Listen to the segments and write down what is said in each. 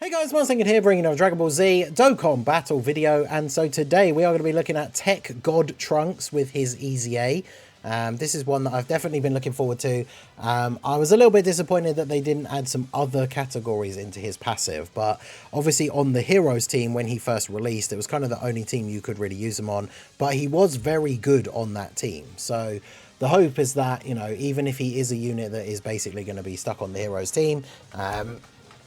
Hey guys, Monster here, bringing another Dragon Ball Z Dokkan battle video, and so today we are going to be looking at Tech God Trunks with his EZA. This is one that I've definitely been looking forward to. I was a little bit disappointed that they didn't add some other categories into his passive, but obviously on the Heroes team when he first released, it was kind of the only team you could really use him on, but he was very good on that team. So the hope is that, you know, even if he is a unit that is basically going to be stuck on the Heroes team,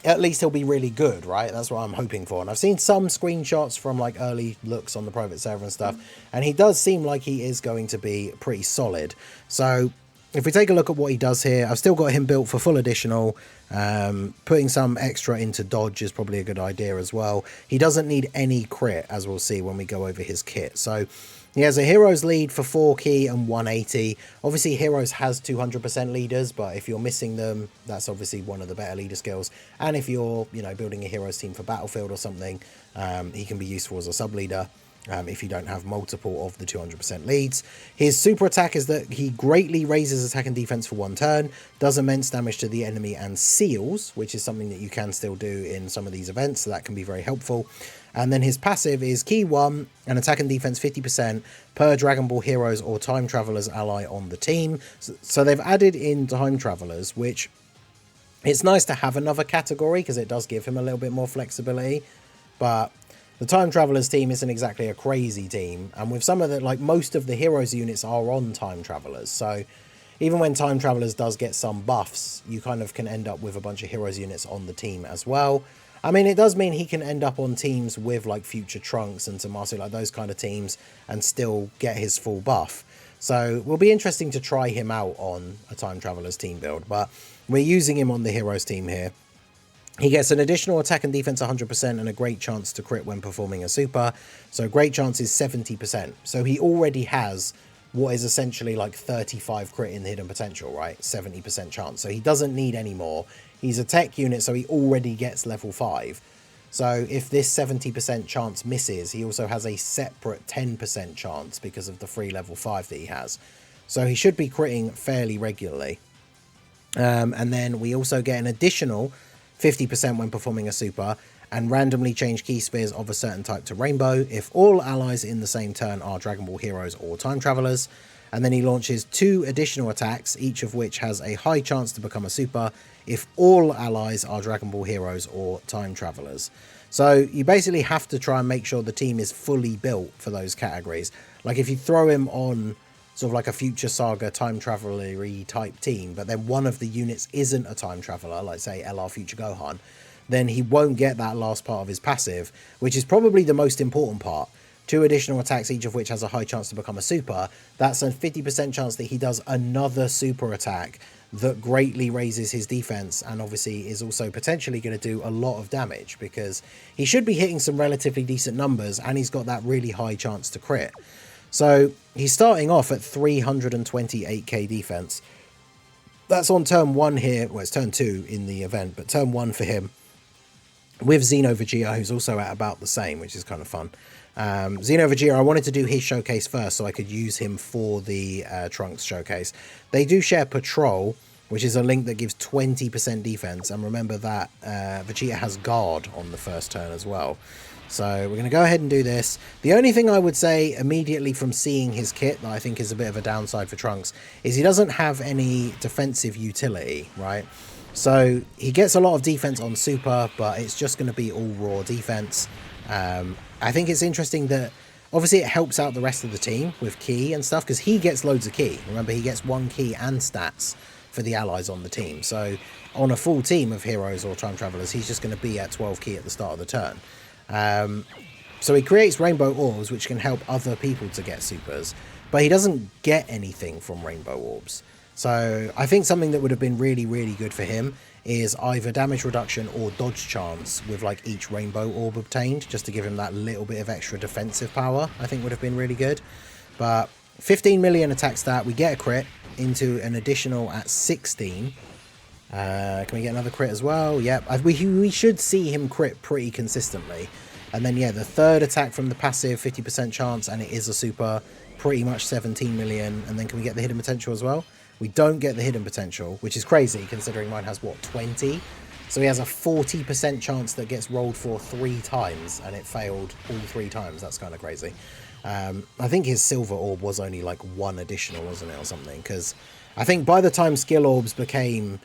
at least he'll be really good, right? That's what I'm hoping for. And I've seen some screenshots from like early looks on the private server and stuff, and he does seem like he is going to be pretty solid. So if we take a look at what he does here, I've still got him built for full additional. Putting some extra into dodge is probably a good idea as well. He doesn't need any crit, as we'll see when we go over his kit. So he has a Heroes lead for 4 key and 180. Obviously, Heroes has 200% leaders, but if you're missing them, that's obviously one of the better leader skills. And if you're, you know, building a Heroes team for Battlefield or something, he can be useful as a sub-leader if you don't have multiple of the 200% leads. His super attack is that he greatly raises attack and defense for 1 turn, does immense damage to the enemy and seals, which is something that you can still do in some of these events, so that can be very helpful. And then his passive is key 1 and attack and defense 50% per Dragon Ball Heroes or Time Travelers ally on the team. So they've added in Time Travelers, which it's nice to have another category because it does give him a little bit more flexibility. But the Time Travelers team isn't exactly a crazy team. And with some of the, like most of the Heroes units are on Time Travelers. So even when Time Travelers does get some buffs, you kind of can end up with a bunch of Heroes units on the team as well. I mean, it does mean he can end up on teams with like future Trunks and Tommaso, like those kind of teams, and still get his full buff. So it will be interesting to try him out on a Time Travelers team build, but we're using him on the Heroes team here. He gets an additional attack and defense 100% and a great chance to crit when performing a super. So great chance is 70%. So he already has what is essentially like 35 crit in the hidden potential, right? 70% chance. So he doesn't need any more. He's a tech unit, so he already gets level 5. So if this 70% chance misses, he also has a separate 10% chance because of the free level 5 that he has. So he should be critting fairly regularly. And then we also get an additional 50% when performing a super, and randomly change key spheres of a certain type to rainbow if all allies in the same turn are Dragon Ball Heroes or Time Travelers. And then he launches 2 additional attacks, each of which has a high chance to become a super if all allies are Dragon Ball Heroes or Time Travelers. So you basically have to try and make sure the team is fully built for those categories. Like if you throw him on sort of like a Future Saga Time Traveler-y type team, but then one of the units isn't a Time Traveler, like say LR Future Gohan, then he won't get that last part of his passive, which is probably the most important part. 2 additional attacks, each of which has a high chance to become a super. That's a 50% chance that he does another super attack that greatly raises his defense, and obviously is also potentially going to do a lot of damage because he should be hitting some relatively decent numbers, and he's got that really high chance to crit. So he's starting off at 328k defense. That's on turn 1 here. Well, it's turn 2 in the event, but turn 1 for him, with Xeno Vegeta, who's also at about the same, which is kind of fun. Xeno Vegeta, I wanted to do his showcase first so I could use him for the Trunks showcase. They do share Patrol, which is a link that gives 20% defense, and remember that Vegeta has Guard on the first turn as well. So we're going to go ahead and do this. The only thing I would say immediately from seeing his kit that I think is a bit of a downside for Trunks is he doesn't have any defensive utility, right? So he gets a lot of defense on super, but it's just going to be all raw defense. I think it's interesting that obviously it helps out the rest of the team with key and stuff because he gets loads of key. Remember, he gets 1 key and stats for the allies on the team. So on a full team of Heroes or Time Travelers, he's just going to be at 12 key at the start of the turn. So he creates Rainbow Orbs, which can help other people to get supers, but he doesn't get anything from Rainbow Orbs. So I think something that would have been really, really good for him is either damage reduction or dodge chance with like each Rainbow Orb obtained, just to give him that little bit of extra defensive power. I think would have been really good. But 15 million attack stat, we get a crit into an additional at 16. Can we get another crit as well? Yep, we should see him crit pretty consistently. And then yeah, the third attack from the passive, 50% chance, and it is a super, pretty much 17 million. And then can we get the hidden potential as well? We don't get the hidden potential, which is crazy considering mine has, what, 20? So he has a 40% chance that gets rolled for 3 times, and it failed all 3 times. That's kind of crazy. I think his silver orb was only like 1 additional, wasn't it, or something? Because I think by the time skill orbs became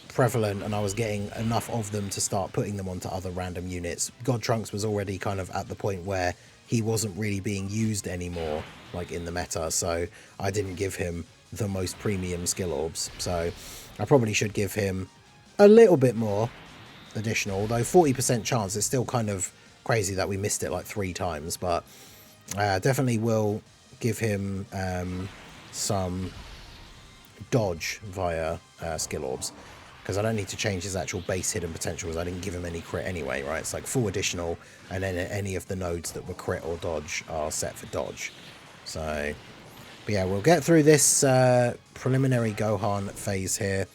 prevalent and I was getting enough of them to start putting them onto other random units, God Trunks was already kind of at the point where he wasn't really being used anymore, like in the meta. So I didn't give him the most premium skill orbs. So I probably should give him a little bit more additional, although 40% chance is still kind of crazy that we missed it like 3 times. But definitely will give him some dodge via skill orbs, because I don't need to change his actual base hidden potential, because I didn't give him any crit anyway, right? It's like full additional, and then any of the nodes that were crit or dodge are set for dodge. So, but yeah, we'll get through this preliminary Gohan phase here.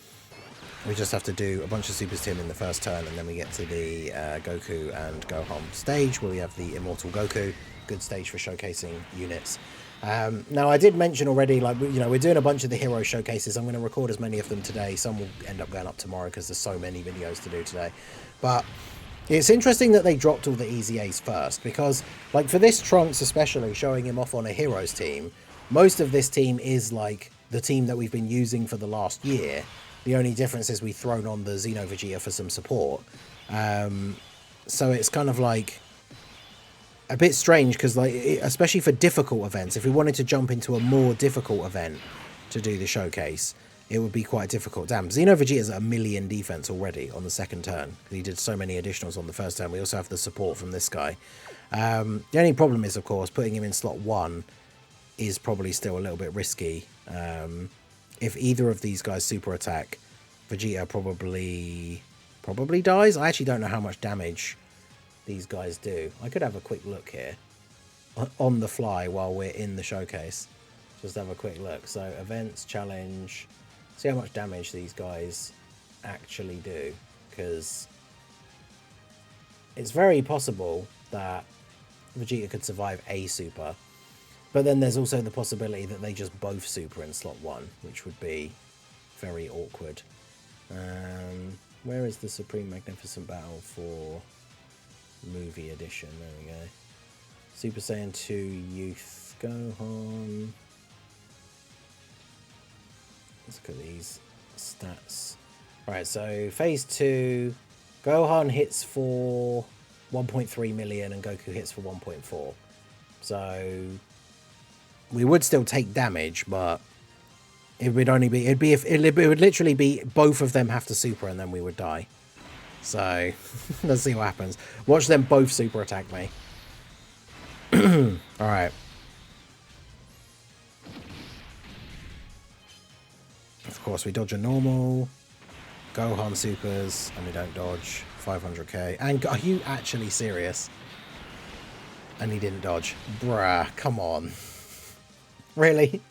We just have to do a bunch of supers to him in the first turn, and then we get to the Goku and Gohan stage, where we have the Immortal Goku. Good stage for showcasing units. Now, I did mention already, like, you know, we're doing a bunch of the hero showcases. I'm going to record as many of them today. Some will end up going up tomorrow because there's so many videos to do today. But it's interesting that they dropped all the EZAs first, because, like, for this Trunks especially, showing him off on a heroes team, most of this team is, like, the team that we've been using for the last year. The only difference is we've thrown on the Xeno Vegeta for some support. So it's kind of like a bit strange, because, like, especially for difficult events, if we wanted to jump into a more difficult event to do the showcase, it would be quite difficult. Damn, Xeno Vegeta's at 1,000,000 defense already on the second turn. He did so many additionals on the first turn. We also have the support from this guy. The only problem is, of course, putting him in slot 1 is probably still a little bit risky. If either of these guys super attack, Vegeta probably dies. I actually don't know how much damage these guys do. I could have a quick look here on the fly while we're in the showcase. Just have a quick look. So events, challenge, see how much damage these guys actually do, because it's very possible that Vegeta could survive a super, but then there's also the possibility that they just both super in slot 1, which would be very awkward. Where is the Supreme Magnificent Battle for movie edition? There we go. Super Saiyan 2 Youth Gohan. Let's look at these stats. Right, so phase 2, Gohan hits for 1.3 million and Goku hits for 1.4. So we would still take damage, but it would only be, it would literally be both of them have to super and then we would die. So let's see what happens. Watch them both super attack me. Alright. Of course, we dodge a normal. Gohan supers, and we don't dodge. 500k. And are you actually serious? And he didn't dodge. Bruh, come on. Really?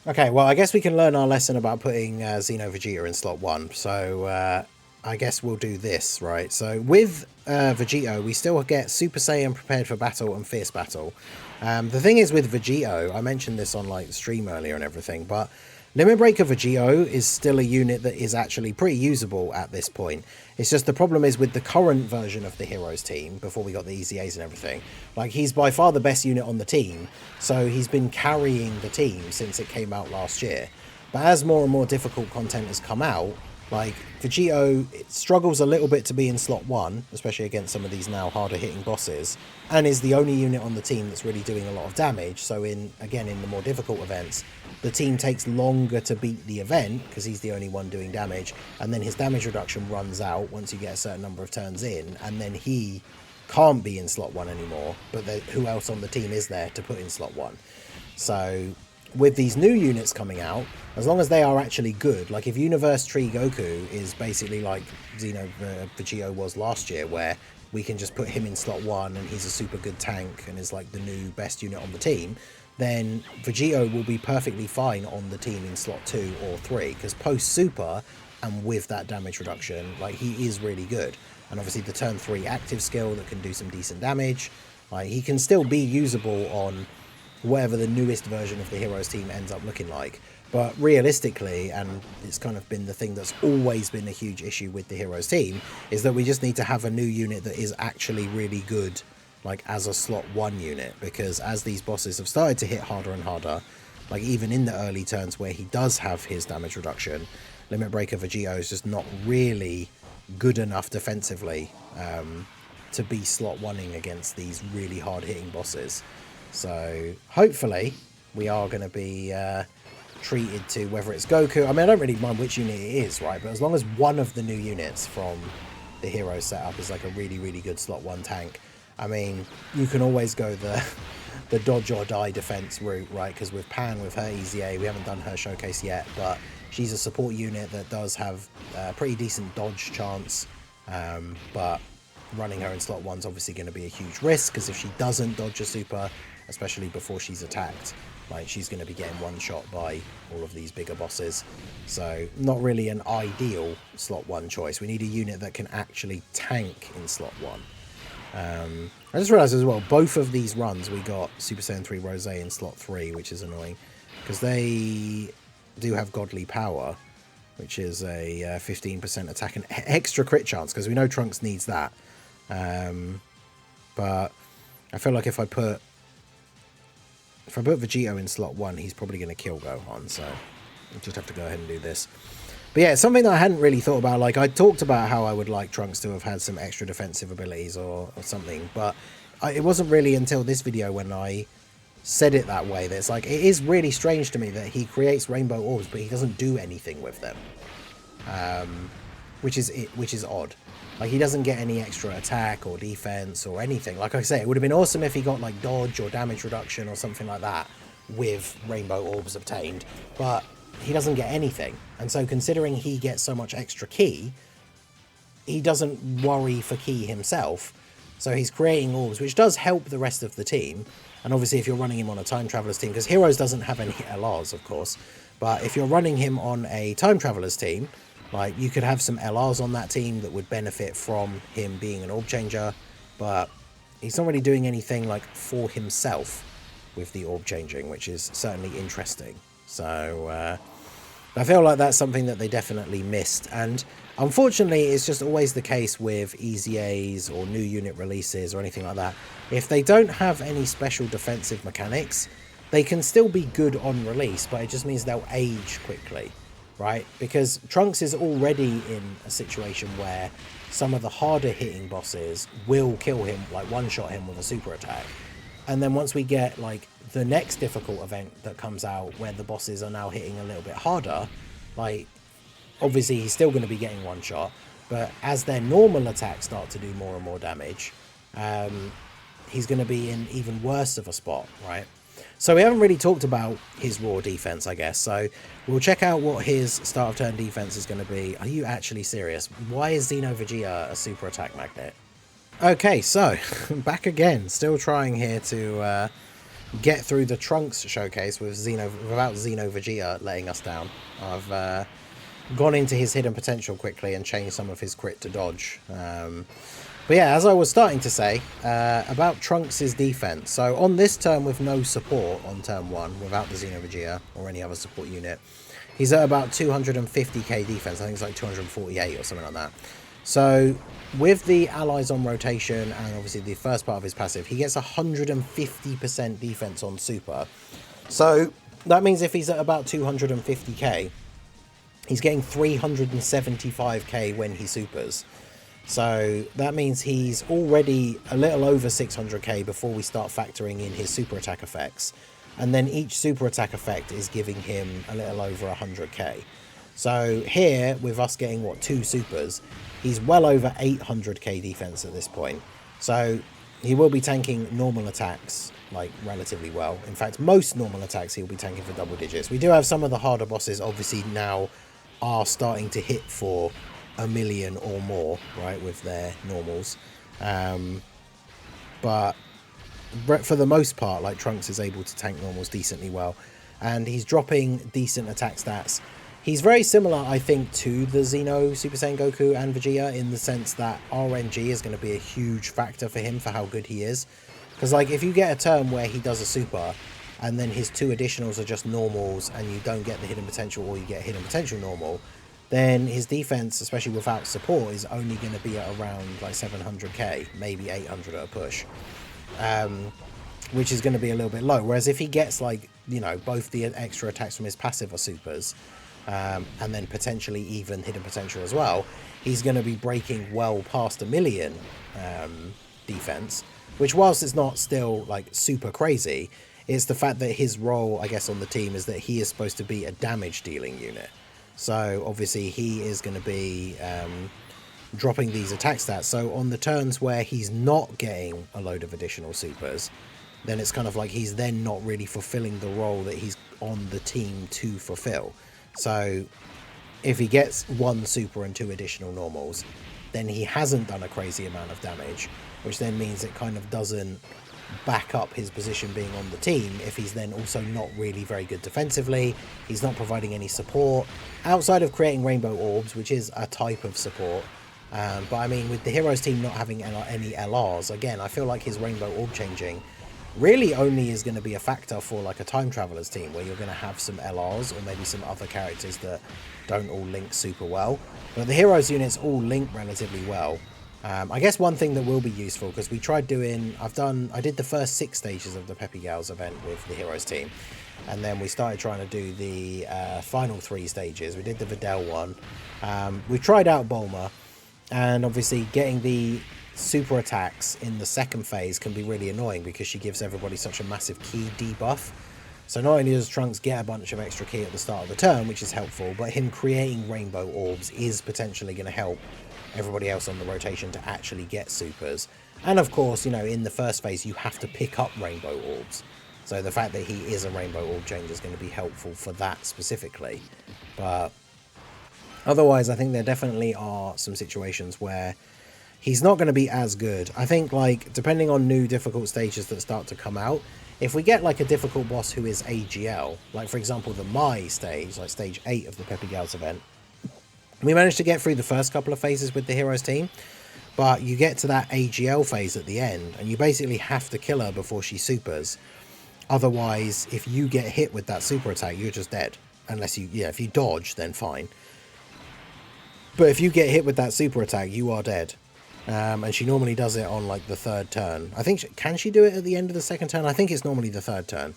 Okay, well, I guess we can learn our lesson about putting Xeno Vegeta in slot 1. So, I guess we'll do this, right? So, with Vegito, we still get Super Saiyan Prepared for Battle and Fierce Battle. The thing is with Vegito, I mentioned this on, like, the stream earlier and everything, but Limit Breaker Vegito is still a unit that is actually pretty usable at this point. It's just the problem is with the current version of the Heroes team, before we got the EZAs and everything, like, he's by far the best unit on the team, so he's been carrying the team since it came out last year. But as more and more difficult content has come out, like, Vegito, it struggles a little bit to be in slot 1, especially against some of these now harder hitting bosses, and is the only unit on the team that's really doing a lot of damage. So again, in the more difficult events, the team takes longer to beat the event because he's the only one doing damage, and then his damage reduction runs out once you get a certain number of turns in, and then he can't be in slot 1 anymore, but who else on the team is there to put in slot 1? So with these new units coming out, as long as they are actually good, like if Universe Tree Goku is basically like Xeno Vegito was last year, where we can just put him in slot 1 and he's a super good tank and is like the new best unit on the team, then Vegito will be perfectly fine on the team in slot 2 or 3, because post super and with that damage reduction, like, he is really good. And obviously the turn 3 active skill that can do some decent damage, like, he can still be usable on whatever the newest version of the Heroes team ends up looking like. But realistically, and it's kind of been the thing that's always been a huge issue with the Heroes team, is that we just need to have a new unit that is actually really good, like as a slot 1 unit, because as these bosses have started to hit harder and harder, like even in the early turns where he does have his damage reduction, Limit Breaker Vegito is just not really good enough defensively to be slot 1ing against these really hard hitting bosses. So hopefully we are going to be treated to, whether it's Goku, I mean I don't really mind which unit it is, right, but as long as one of the new units from the hero setup is like a really good slot 1 tank, I mean you can always go the dodge or die defense route, right, because with Pan, with her EZA, we haven't done her showcase yet, but she's a support unit that does have a pretty decent dodge chance, but running her in slot 1's obviously going to be a huge risk, because if she doesn't dodge a super, especially before she's attacked, like she's going to be getting one shot by all of these bigger bosses. So not really an ideal slot 1 choice. We need a unit that can actually tank in slot 1. I just realized as well, both of these runs we got Super Saiyan 3 Rose in slot 3, which is annoying because they do have Godly Power, which is a 15% attack and extra crit chance, because we know Trunks needs that. But I feel like if I put Vegito in slot 1, he's probably going to kill Gohan, so I'll just have to go ahead and do this. But yeah, it's something that I hadn't really thought about. Like, I talked about how I would like Trunks to have had some extra defensive abilities or something, but it wasn't really until this video when I said it that way that it's like, it is really strange to me that he creates rainbow orbs, but he doesn't do anything with them, which is odd. Like, he doesn't get any extra attack or defense or anything. Like I say, it would have been awesome if he got like dodge or damage reduction or something like that with rainbow orbs obtained, but he doesn't get anything. And so considering he gets so much extra ki, he doesn't worry for ki himself, so he's creating orbs, which does help the rest of the team. And obviously if you're running him on a Time Travelers team, because Heroes doesn't have any LRs of course, but if you're running him on a Time Travelers team, like you could have some LRs on that team that would benefit from him being an orb changer, but he's not really doing anything like for himself with the orb changing, which is certainly interesting. So I feel like that's something that they definitely missed, and unfortunately it's just always the case with EZAs or new unit releases or anything like that. If they don't have any special defensive mechanics, they can still be good on release, but it just means they'll age quickly, right? Because Trunks is already in a situation where some of the harder hitting bosses will kill him, like one-shot him with a super attack. And then once we get like the next difficult event that comes out where the bosses are now hitting a little bit harder, like obviously he's still going to be getting one shot, but as their normal attacks start to do more and more damage, he's going to be in even worse of a spot, right? So we haven't really talked about his raw defense, I guess. So we'll check out what his start of turn defense is going to be. Are you actually serious? Why is Xeno Vegeta a super attack magnet? Okay, so back again, still trying here to get through the Trunks showcase without Xeno Vegeta letting us down. I've gone into his hidden potential quickly and changed some of his crit to dodge. But yeah, as I was starting to say about Trunks' defense. So on this turn with no support on turn 1, without the Xeno Vegeta or any other support unit, he's at about 250k defense. I think it's like 248 or something like that. So with the allies on rotation and obviously the first part of his passive, he gets 150% defense on super. So that means if he's at about 250k, he's getting 375k when he supers. So that means he's already a little over 600k before we start factoring in his super attack effects. And then each super attack effect is giving him a little over 100k. So here, with us getting, what, 2 supers, he's well over 800k defense at this point. So he will be tanking normal attacks, like, relatively well. In fact, most normal attacks he'll be tanking for double digits. We do have some of the harder bosses, obviously, now are starting to hit for 1 million or more, right, with their normals. But for the most part, like, Trunks is able to tank normals decently well. And he's dropping decent attack stats. He's very similar, I think, to the Xeno, Super Saiyan Goku and Vegeta in the sense that RNG is going to be a huge factor for him for how good he is. Because, like, if you get a turn where he does a super and then his 2 additionals are just normals and you don't get the hidden potential, or you get hidden potential normal, then his defense, especially without support, is only going to be at around like 700k, maybe 800 at a push, which is going to be a little bit low. Whereas if he gets, like, you know, both the extra attacks from his passive or supers, and then potentially even hidden potential as well, he's going to be breaking well past 1 million defense, which, whilst it's not still like super crazy, it's the fact that his role, I guess, on the team is that he is supposed to be a damage dealing unit. So obviously he is going to be dropping these attack stats. So on the turns where he's not getting a load of additional supers, then it's kind of like he's then not really fulfilling the role that he's on the team to fulfill. So if he gets 1 super and 2 additional normals, then he hasn't done a crazy amount of damage, which then means it kind of doesn't back up his position being on the team if he's then also not really very good defensively. He's not providing any support outside of creating rainbow orbs, which is a type of support. But I mean, with the heroes team not having any LRs, again, I feel like his rainbow orb changing really only is going to be a factor for like a time travelers team, where you're going to have some LRs or maybe some other characters that don't all link super well. But the heroes units all link relatively well. I guess one thing that will be useful, because we tried doing, I did the first 6 stages of the Peppy Gals event with the heroes team, and then we started trying to do the final 3 stages. We did the Videl one. We tried out Bulma, and obviously getting the super attacks in the second phase can be really annoying because she gives everybody such a massive key debuff. So not only does Trunks get a bunch of extra key at the start of the turn, which is helpful, but him creating rainbow orbs is potentially going to help everybody else on the rotation to actually get supers. And of course, you know, in the first phase you have to pick up rainbow orbs, so the fact that he is a rainbow orb changer is going to be helpful for that specifically. But otherwise, I think there definitely are some situations where he's not going to be as good. I think, like, depending on new difficult stages that start to come out, if we get like a difficult boss who is AGL, like for example the Mai stage, like stage 8 of the Peppy Gals event, we managed to get through the first couple of phases with the heroes team, but you get to that AGL phase at the end and you basically have to kill her before she supers. Otherwise, if you get hit with that super attack, you're just dead. Unless you, if you dodge, then fine. But if you get hit with that super attack, you are dead. And she normally does it on like the 3rd turn. I think, can she do it at the end of the 2nd turn? I think it's normally the 3rd turn.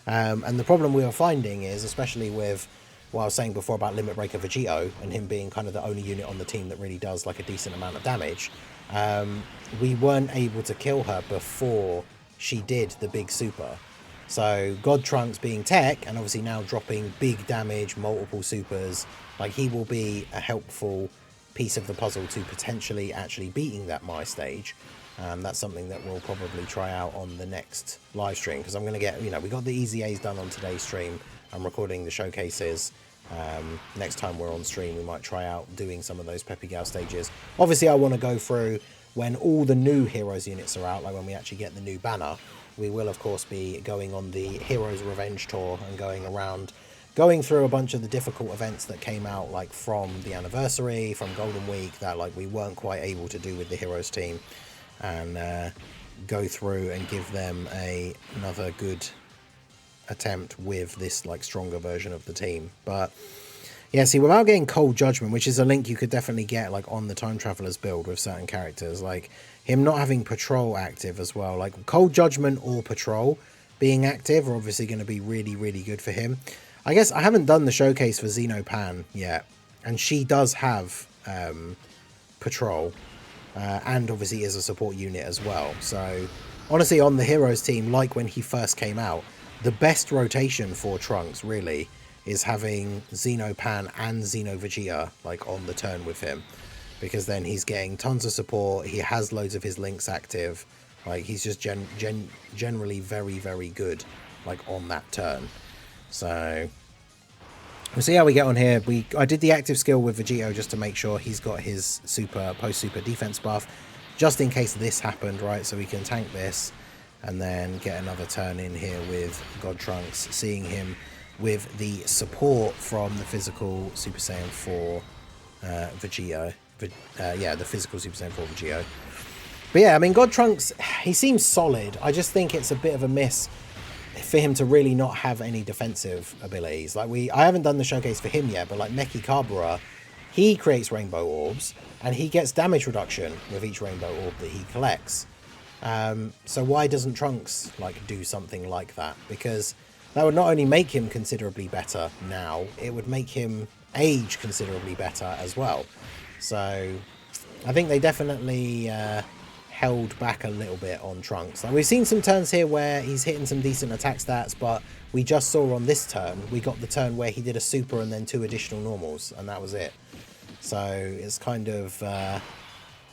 And the problem we are finding is, especially with what I was saying before about Limit Breaker Vegito and him being kind of the only unit on the team that really does like a decent amount of damage, we weren't able to kill her before she did the big super. So God Trunks being tech and obviously now dropping big damage, multiple supers, like he will be a helpful piece of the puzzle to potentially actually beating that Mai stage. That's something that we'll probably try out on the next live stream, because I'm going to get, we got the EZAs done on today's stream. I'm recording the showcases. Next time we're on stream, we might try out doing some of those Peppy Gal stages. Obviously, I want to go through when all the new Heroes units are out, like when we actually get the new banner. We will, of course, be going on the Heroes Revenge Tour and going through a bunch of the difficult events that came out, like from the anniversary, from Golden Week, that like we weren't quite able to do with the Heroes team, and go through and give them another good attempt with this like stronger version of the team. But yeah, see, without getting Cold Judgment, which is a link you could definitely get like on the Time Travelers build with certain characters, like him not having Patrol active as well, like Cold Judgment or Patrol being active are obviously going to be really, really good for him. I guess I haven't done the showcase for Xenopan yet, and she does have Patrol, and obviously is a support unit as well. So honestly, on the Heroes team, like when he first came out, the best rotation for Trunks really is having Xenopan and Xenovegeta like on the turn with him, because then he's getting tons of support, he has loads of his links active, like he's just generally very, very good like on that turn. So we'll see how we get on here. I did the active skill with Vegito just to make sure he's got his post-super defense buff, just in case this happened, right? So we can tank this and then get another turn in here with God Trunks, seeing him with the support from the physical Super Saiyan 4 Vegito. Yeah, the physical Super Saiyan 4 Vegito. But yeah, I mean, God Trunks, he seems solid. I just think it's a bit of a miss. for him to really not have any defensive abilities. Like I haven't done the showcase for him yet, but like Meki Kabura, he creates rainbow orbs and he gets damage reduction with each rainbow orb that he collects. So why doesn't Trunks like do something like that? Because that would not only make him considerably better now, it would make him age considerably better as well. So I think they definitely held back a little bit on Trunks. Like we've seen some turns here where he's hitting some decent attack stats, but we just saw on this turn, we got the turn where he did a super and then 2 additional normals, and that was it. So it's kind of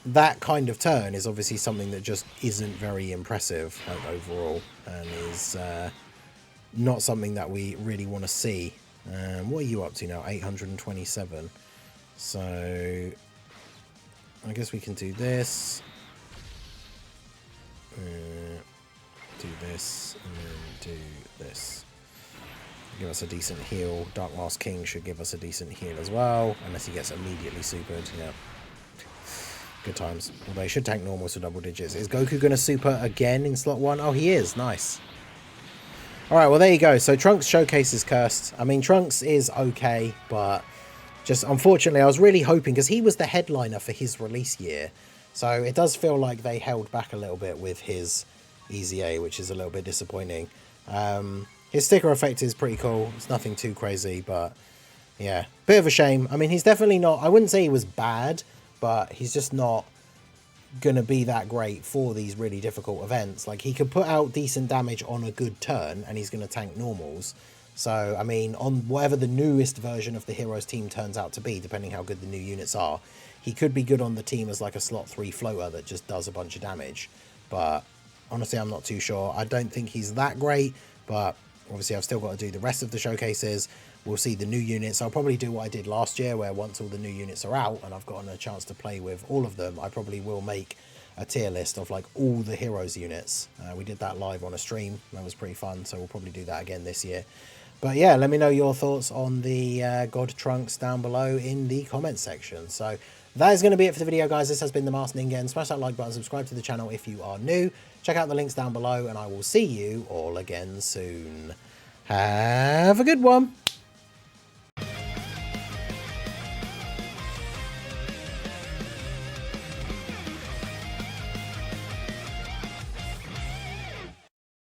that kind of turn is obviously something that just isn't very impressive like, overall, and is not something that we really want to see. What are you up to now? 827. So I guess we can do this. Do this and then do this. Give us a decent heal. Dark Mask King should give us a decent heal as well, unless he gets immediately supered. Yeah, good times. Although he should tank normals for double digits. Is Goku going to super again in slot 1? Oh, he is. Nice. Alright, well there you go. So Trunks showcase is cursed. I mean, Trunks is okay, but just unfortunately I was really hoping, because he was the headliner for his release year, so it does feel like they held back a little bit with his EZA, which is a little bit disappointing. His sticker effect is pretty cool. It's nothing too crazy, but yeah, bit of a shame. I mean, he's definitely not, I wouldn't say he was bad, but he's just not gonna be that great for these really difficult events. Like, he could put out decent damage on a good turn and he's gonna tank normals. So I mean, on whatever the newest version of the Heroes team turns out to be, depending how good the new units are, he could be good on the team as like a slot 3 floater that just does a bunch of damage. But honestly, I'm not too sure. I don't think he's that great, but obviously I've still got to do the rest of the showcases. We'll see the new units. I'll probably do what I did last year, where once all the new units are out and I've gotten a chance to play with all of them, I probably will make a tier list of like all the Heroes units. We did that live on a stream. That was pretty fun, so we'll probably do that again this year. But yeah, let me know your thoughts on the God Trunks down below in the comments section. So that is going to be it for the video, guys. This has been the Masked Ningen. Smash that like button, subscribe to the channel if you are new. Check out the links down below, and I will see you all again soon. Have a good one.